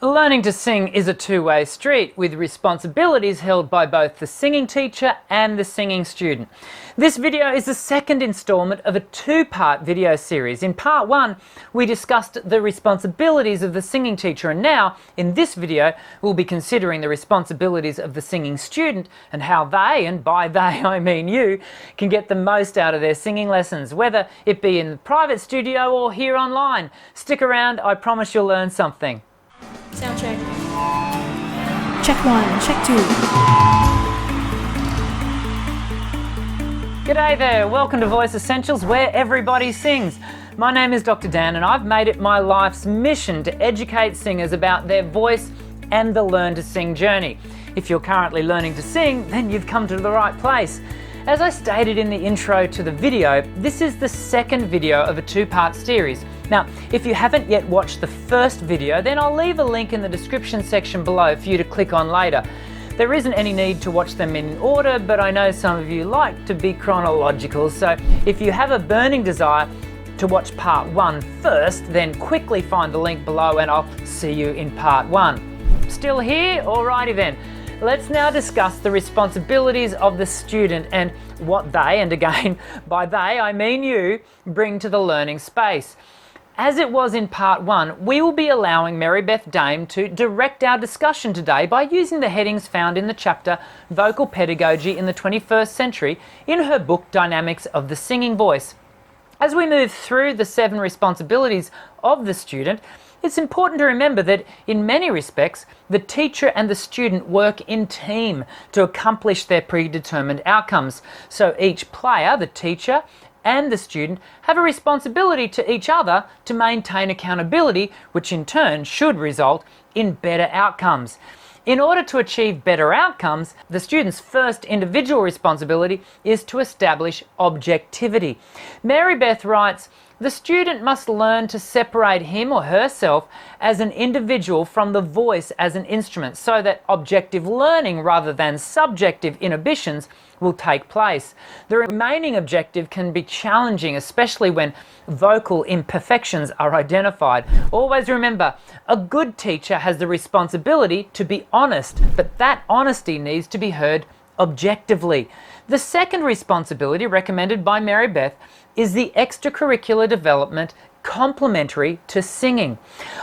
Learning to sing is a two-way street, with responsibilities held by both the singing teacher and the singing student. This video is the second instalment of a two-part video series. In part one, we discussed the responsibilities of the singing teacher, and now, in this video, we'll be considering the responsibilities of the singing student and how they, and by they I mean you, can get the most out of their singing lessons, whether it be in the private studio or here online. Stick around, I promise you'll learn something. Sound check. Check one, check two. G'day there, welcome to Voice Essentials, where everybody sings. My name is Dr. Dan and I've made it my life's mission to educate singers about their voice and the Learn to Sing journey. If you're currently learning to sing, then you've come to the right place. As I stated in the intro to the video, this is the second video of a two-part series. Now, if you haven't yet watched the first video, then I'll leave a link in the description section below for you to click on later. There isn't any need to watch them in order, but I know some of you like to be chronological, so if you have a burning desire to watch part one first, then quickly find the link below and I'll see you in part one. Still here? Alrighty then. Let's now discuss the responsibilities of the student and what they, and again, by they I mean you, bring to the learning space. As it was in part one, we will be allowing Mary Beth Dayme to direct our discussion today by using the headings found in the chapter Vocal Pedagogy in the 21st Century in her book Dynamics of the Singing Voice. As we move through the 7 responsibilities of the student, it's important to remember that in many respects, the teacher and the student work in team to accomplish their predetermined outcomes. So each player, the teacher and the student, have a responsibility to each other to maintain accountability, which in turn should result in better outcomes. In order to achieve better outcomes, the student's first individual responsibility is to establish objectivity. Mary Beth writes, "The student must learn to separate him or herself as an individual from the voice as an instrument so that objective learning rather than subjective inhibitions will take place. The remaining objective can be challenging, especially when vocal imperfections are identified. Always remember, a good teacher has the responsibility to be honest, but that honesty needs to be heard objectively." The second responsibility recommended by Mary Beth is the extracurricular development complementary to singing.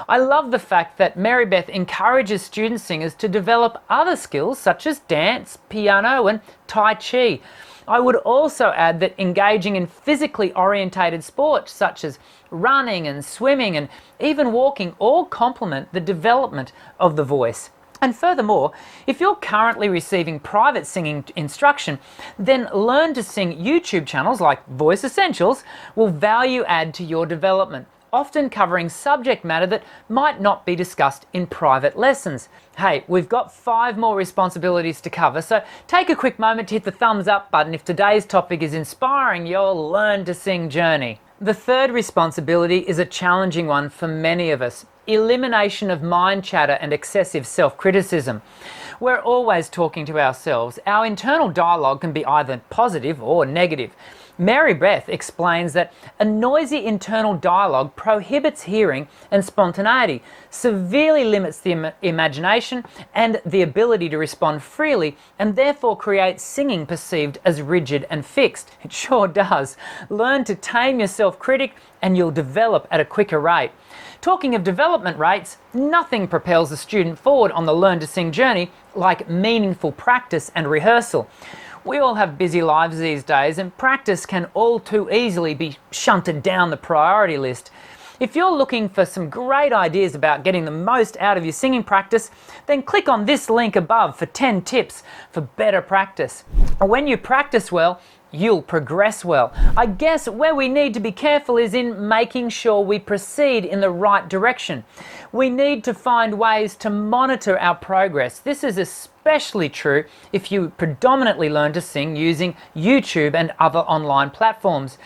I love the fact that Mary Beth encourages student singers to develop other skills such as dance, piano and Tai Chi. I would also add that engaging in physically orientated sports such as running and swimming and even walking all complement the development of the voice. And furthermore, if you're currently receiving private singing instruction, then Learn to Sing YouTube channels like Voice Essentials will value add to your development, often covering subject matter that might not be discussed in private lessons. Hey, we've got 5 more responsibilities to cover, so take a quick moment to hit the thumbs up button if today's topic is inspiring your Learn to Sing journey. The third responsibility is a challenging one for many of us. Elimination of mind chatter and excessive self-criticism. We're always talking to ourselves. Our internal dialogue can be either positive or negative. Mary Beth explains that a noisy internal dialogue prohibits hearing and spontaneity, severely limits the imagination and the ability to respond freely, and therefore creates singing perceived as rigid and fixed. It sure does. Learn to tame your self-critic and you'll develop at a quicker rate. Talking of development rates, nothing propels a student forward on the Learn to Sing journey like meaningful practice and rehearsal. We all have busy lives these days and practice can all too easily be shunted down the priority list. If you're looking for some great ideas about getting the most out of your singing practice, then click on this link above for 10 tips for better practice. When you practice well, you'll progress well. I guess where we need to be careful is in making sure we proceed in the right direction. We need to find ways to monitor our progress. This is especially true if you predominantly learn to sing using YouTube and other online platforms.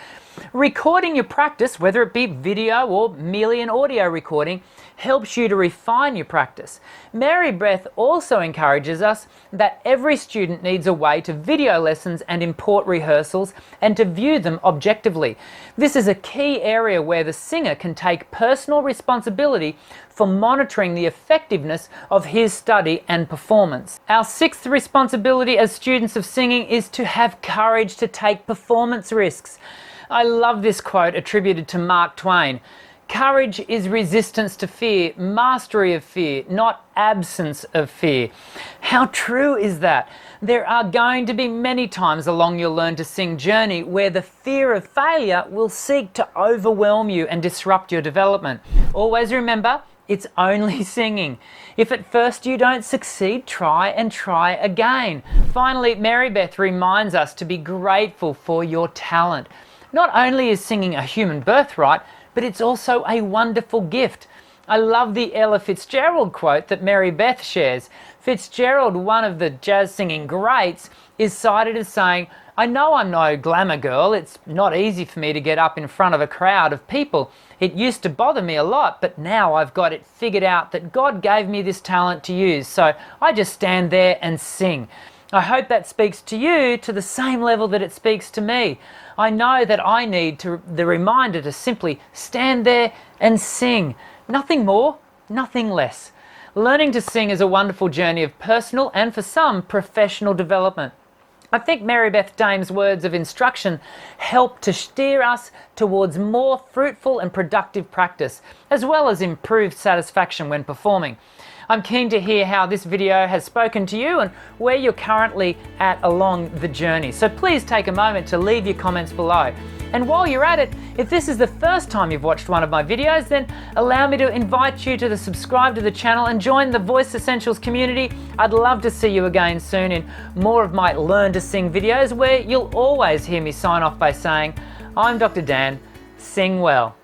Recording your practice, whether it be video or merely an audio recording, helps you to refine your practice. Mary Beth also encourages us that every student needs a way to video lessons and import rehearsals and to view them objectively. This is a key area where the singer can take personal responsibility for monitoring the effectiveness of his study and performance. Our sixth responsibility as students of singing is to have courage to take performance risks. I love this quote attributed to Mark Twain. Courage is resistance to fear, mastery of fear, not absence of fear. How true is that? There are going to be many times along your Learn to Sing journey where the fear of failure will seek to overwhelm you and disrupt your development. Always remember, it's only singing. If at first you don't succeed, try and try again. Finally, Mary Beth reminds us to be grateful for your talent. Not only is singing a human birthright, but it's also a wonderful gift. I love the Ella Fitzgerald quote that Mary Beth shares. Fitzgerald, one of the jazz singing greats, is cited as saying, "I know I'm no glamour girl. It's not easy for me to get up in front of a crowd of people. It used to bother me a lot, but now I've got it figured out that God gave me this talent to use, so I just stand there and sing." I hope that speaks to you to the same level that it speaks to me. I know that I need the reminder to simply stand there and sing. Nothing more, nothing less. Learning to sing is a wonderful journey of personal and, for some, professional development. I think Mary Beth Dayme's words of instruction help to steer us towards more fruitful and productive practice, as well as improved satisfaction when performing. I'm keen to hear how this video has spoken to you and where you're currently at along the journey. So please take a moment to leave your comments below. And while you're at it, if this is the first time you've watched one of my videos, then allow me to invite you to subscribe to the channel and join the Voice Essentials community. I'd love to see you again soon in more of my Learn to Sing videos, where you'll always hear me sign off by saying, "I'm Dr. Dan, sing well."